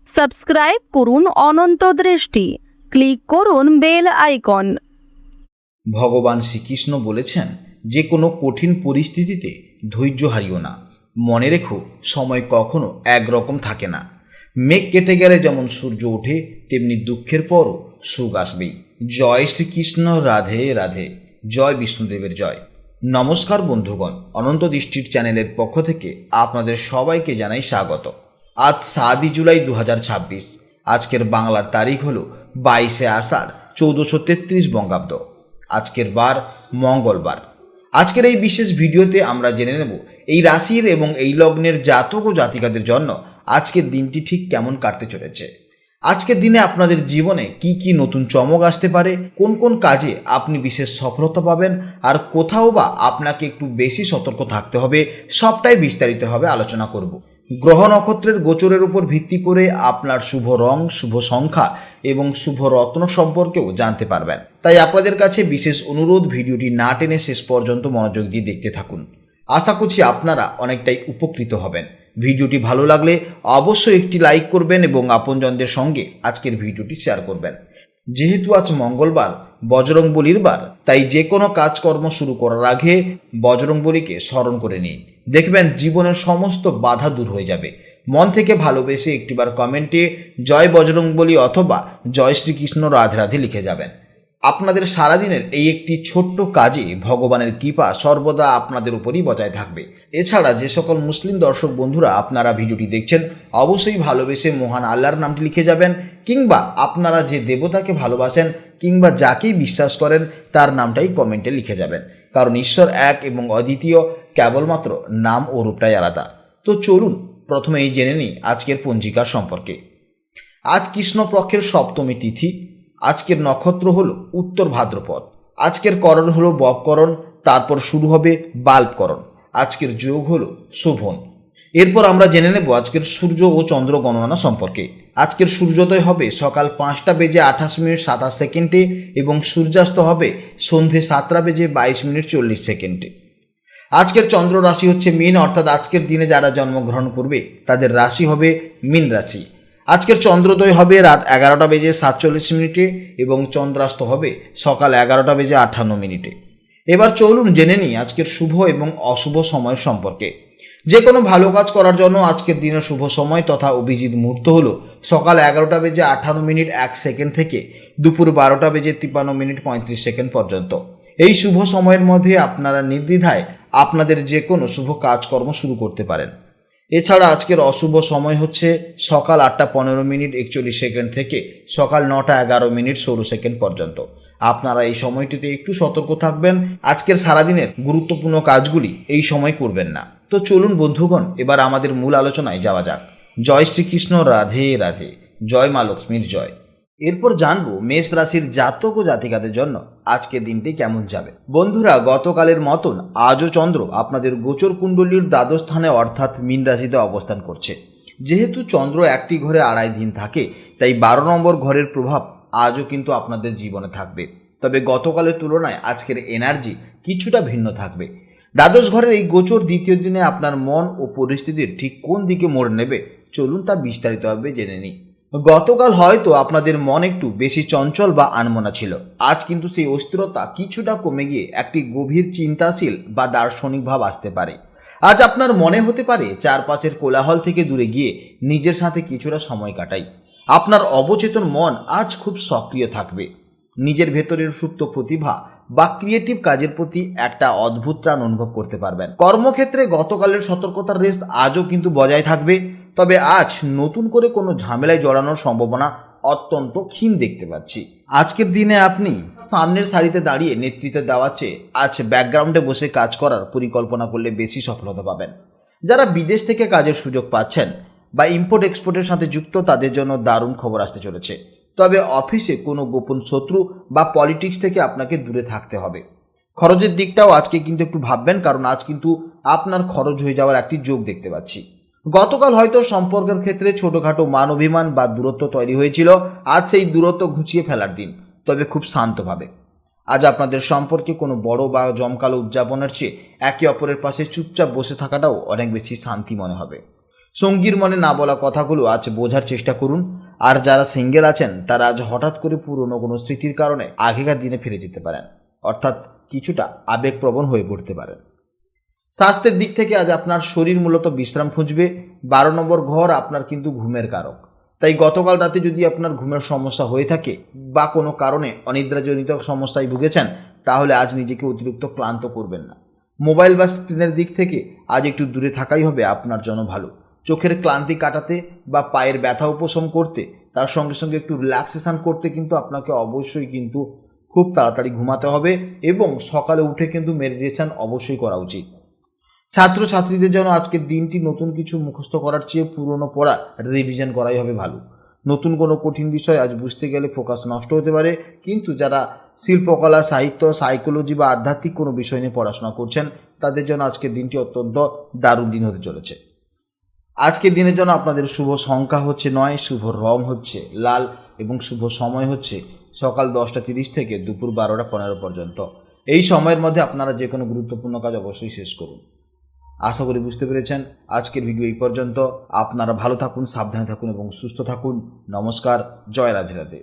Subscribe করুন অনন্ত দৃষ্টি, click করুন বেল আইকন। ভগবান শ্রীকৃষ্ণ বলেছেন, যে কোনো কঠিন পরিস্থিতিতে ধৈর্য হারিও না। মনে রেখো, সময় কখনো একরকম থাকে না। মেঘ কেটে গেলে যেমন সূর্য ওঠে, তেমনি দুঃখের পরও সুখ আসবেই। জয় শ্রীকৃষ্ণ, রাধে রাধে, জয় বিষ্ণুদেবের জয়। নমস্কার বন্ধুগণ, অনন্ত দৃষ্টির চ্যানেলের পক্ষ থেকে আপনাদের সবাইকে জানাই স্বাগত। আজ 7 জুলাই 2026। আজকের বাংলার তারিখ হল 22 আষাঢ় 1433 বঙ্গাব্দ। আজকের বার মঙ্গলবার। আজকের এই বিশেষ ভিডিওতে আমরা জেনে নেব এই রাশির এবং এই লগ্নের জাতক ও জাতিকাদের জন্য আজকের দিনটি ঠিক কেমন কাটতে চলেছে। আজকের দিনে আপনাদের জীবনে কি কি নতুন চমক আসতে পারে, কোন কোন কাজে আপনি বিশেষ সফলতা পাবেন, আর কোথাও বা আপনাকে একটু বেশি সতর্ক থাকতে হবে, সবটাই বিস্তারিতভাবে আলোচনা করব। গ্রহ নক্ষত্রের গোচরের উপর ভিত্তি করে আপনার শুভ রং, শুভ সংখ্যা এবং শুভ রত্ন সম্পর্কেও জানতে পারবেন। তাই আপনাদের কাছে বিশেষ অনুরোধ, ভিডিওটি না টেনে শেষ পর্যন্ত মনোযোগ দিয়ে দেখতে থাকুন। আশা করছি আপনারা অনেকটাই উপকৃত হবেন। ভিডিওটি ভালো লাগলে অবশ্যই একটি লাইক করবেন এবং আপনজনদের সঙ্গে আজকের ভিডিওটি শেয়ার করবেন। যেহেতু আজ মঙ্গলবার, বজরংবলীর বার, তাই যে কোনো কাজকর্ম শুরু করার আগে বজরংবলীকে স্মরণ করে নিন। দেখবেন জীবনের সমস্ত বাধা দূর হয়ে যাবে। মন থেকে ভালোবেসে একটিবার কমেন্টে জয় বজরংবলী অথবা জয় শ্রীকৃষ্ণ রাধে রাধে লিখে যাবেন। আপনাদের সারাদিনের এই একটি ছোট্ট কাজে ভগবানের কৃপা সর্বদা আপনাদের উপরই বজায় থাকবে। এছাড়া যে সকল মুসলিম দর্শক বন্ধুরা আপনারা ভিডিওটি দেখছেন, অবশ্যই ভালোবেসে মহান আল্লাহর নামটি লিখে যাবেন, কিংবা আপনারা যে দেবতাকে ভালোবাসেন কিংবা যাকেই বিশ্বাস করেন তার নামটাই কমেন্টে লিখে যাবেন। কারণ ঈশ্বর এক এবং অদ্বিতীয়, কেবলমাত্র নাম ও রূপটাই আলাদা। তো চলুন প্রথমে এই জেনে নিই আজকের পঞ্জিকার সম্পর্কে। আজ কৃষ্ণপক্ষের সপ্তমী তিথি। আজকের নক্ষত্র হলো উত্তর ভাদ্রপদ। আজকের করণ হলো ববকরণ, তারপর শুরু হবে বাল্বকরণ। আজকের যোগ হলো শোভন। এরপর আমরা জেনে নেব আজকের সূর্য ও চন্দ্র গণনা সম্পর্কে। আজকের সূর্যোদয় হবে সকাল 5:28:27 এবং সূর্যাস্ত হবে সন্ধে 7:22:40। আজকের চন্দ্র রাশি হচ্ছে মীন, অর্থাৎ আজকের দিনে যারা জন্মগ্রহণ করবে তাদের রাশি হবে মীন রাশি। আজকের চন্দ্রোদয় হবে রাত 11:47 এবং চন্দ্রাস্ত হবে সকাল 11:58। এবার চলুন জেনে নিই আজকের শুভ এবং অশুভ সময় সম্পর্কে। যে কোনো ভালো কাজ করার জন্য আজকের দিনের শুভ সময় তথা অভিজিৎ মুহূর্ত হল সকাল 11:58 থেকে দুপুর 12:53 পর্যন্ত। এই শুভ সময়ের মধ্যে আপনারা নির্দ্বিধায় আপনাদের যে কোনো শুভ কাজকর্ম শুরু করতে পারেন। এছাড়া আজকের অশুভ সময় হচ্ছে সকাল 8:15:41 থেকে সকাল 9:11:16 পর্যন্ত। আপনারা এই সময়টিতে একটু সতর্ক থাকবেন। আজকের সারাদিনের গুরুত্বপূর্ণ কাজগুলি এই সময় করবেন না। তো চলুন বন্ধুগণ, এবার আমাদের মূল আলোচনায় যাওয়া যাক। জয় শ্রীকৃষ্ণ, রাধে রাধে, জয় মা লক্ষ্মীর জয়। এরপর জানবো মেষ রাশির জাতক ও জাতিকাদের জন্য আজকের দিনটি কেমন যাবে। বন্ধুরা, গতকালের মতন আজও চন্দ্র আপনাদের গোচর কুণ্ডলীর দ্বাদশ স্থানে অর্থাৎ মীন রাশিতে অবস্থান করছে। যেহেতু চন্দ্র একটি ঘরে 2.5 দিন থাকে, তাই 12 নম্বর ঘরের প্রভাব আজও কিন্তু আপনাদের জীবনে থাকবে। তবে গতকালের তুলনায় আজকের এনার্জি কিছুটা ভিন্ন থাকবে। দ্বাদশ ঘরের এই গোচর দ্বিতীয় দিনে আপনার মন ও পরিস্থিতির ঠিক কোন দিকে মোড় নেবে, চলুন তা বিস্তারিতভাবে জেনে নিই। গতকাল হয়তো আপনাদের মন একটু বেশি চঞ্চল বা আনমনা ছিল। আজ কিন্তু সেই অস্থিরতা কিছুটা কমে গিয়ে একটি গভীর চিন্তাশীল বা দার্শনিক ভাব আসতে পারে। আজ আপনার মনে হতে পারে চারপাশের কোলাহল থেকে দূরে গিয়ে নিজের সাথে কিছুটা সময় কাটাই। আপনার অবচেতন মন আজ খুব সক্রিয় থাকবে। নিজের ভেতরের সুপ্ত প্রতিভা বা ক্রিয়েটিভ কাজের প্রতি একটা অদ্ভুত টান অনুভব করতে পারবেন। কর্মক্ষেত্রে গতকালের সতর্কতার রেশ আজও কিন্তু বজায় থাকবে। তবে আজ নতুন করে কোনো ঝামেলায় জড়ানোর সম্ভাবনা অত্যন্ত ক্ষীণ দেখতে পাচ্ছি। আজকের দিনে আপনি সামনের সারিতে দাঁড়িয়ে নেতৃত্ব দেওয়ার চেয়ে আজ ব্যাকগ্রাউন্ডে বসে কাজ করার পরিকল্পনা করলে বেশি সফলতা পাবেন। যারা বিদেশ থেকে কাজের সুযোগ পাচ্ছেন বা ইম্পোর্ট এক্সপোর্টের সাথে যুক্ত, তাদের জন্য দারুণ খবর আসতে চলেছে। তবে অফিসে কোনো গোপন শত্রু বা পলিটিক্স থেকে আপনাকে দূরে থাকতে হবে। খরচের দিকটাও আজকে কিন্তু একটু ভাববেন, কারণ আজ কিন্তু আপনার খরচ হয়ে যাওয়ার একটি যোগ দেখতে পাচ্ছি। গতকাল হয়তো সম্পর্কের ক্ষেত্রে ছোটখাটো মান অভিমান বা দূরত্ব তৈরি হয়েছিল। আজ সেই দূরত্ব ঘুচিয়ে ফেলার দিন, তবে খুব শান্তভাবে। আজ আপনাদের সম্পর্কে কোনো বড় বা জমকালো উদযাপনের চেয়ে একে অপরের পাশে চুপচাপ বসে থাকাটাও অনেক বেশি শান্তি মনে হবে। সঙ্গীর মনে না বলা কথাগুলো আজ বোঝার চেষ্টা করুন। আর যারা সিঙ্গেল আছেন তারা আজ হঠাৎ করে পুরনো কোনো স্মৃতির কারণে আগেকার দিনে ফিরে যেতে পারেন, অর্থাৎ কিছুটা আবেগপ্রবণ হয়ে পড়তে পারেন। স্বাস্থ্যের দিক থেকে আজ আপনার শরীর মূলত বিশ্রাম খুঁজবে। 12 নম্বর ঘর আপনার কিন্তু ঘুমের কারক, তাই গতকাল রাতে যদি আপনার ঘুমের সমস্যা হয়ে থাকে বা কোনো কারণে অনিদ্রাজনিত সমস্যায় ভুগেছেন, তাহলে আজ নিজেকে অতিরিক্ত ক্লান্ত করবেন না। মোবাইল বা স্ক্রিনের দিক থেকে আজ একটু দূরে থাকাই হবে আপনার জন্য ভালো। চোখের ক্লান্তি কাটাতে বা পায়ের ব্যথা উপশম করতে, তার সঙ্গে সঙ্গে একটু রিল্যাক্সেশন করতে কিন্তু আপনাকে অবশ্যই কিন্তু খুব তাড়াতাড়ি ঘুমাতে হবে এবং সকালে উঠে কিন্তু মেডিটেশন অবশ্যই করা উচিত। ছাত্রছাত্রীদের জন্য আজকের দিনটি নতুন কিছু মুখস্থ করার চেয়ে পুরনো পড়া রিভিশন করাই হবে ভালো। নতুন কোনো কঠিন বিষয় আজ বুঝতে গেলে ফোকাস নষ্ট হতে পারে, কিন্তু যারা শিল্পকলা, সাহিত্য, সাইকোলজি বা আধ্যাত্মিক কোনো বিষয় নিয়ে পড়াশোনা করছেন তাদের জন্য আজকের দিনটি অত্যন্ত দারুণ দিন হতে চলেছে। আজকের দিনের জন্য আপনাদের শুভ সংখ্যা হচ্ছে 9, শুভ রং হচ্ছে লাল এবং শুভ সময় হচ্ছে সকাল 10টা 30 থেকে দুপুর 12টা 15 পর্যন্ত। এই সময়ের মধ্যে আপনারা যে কোনো গুরুত্বপূর্ণ কাজ অবশ্যই শেষ করুন। আশা করি বুঝতে পেরেছেন। আজকের ভিডিও এই পর্যন্ত। আপনারা ভালো থাকুন, সাবধানে থাকুন এবং সুস্থ থাকুন। নমস্কার, জয় রাধে রাধে।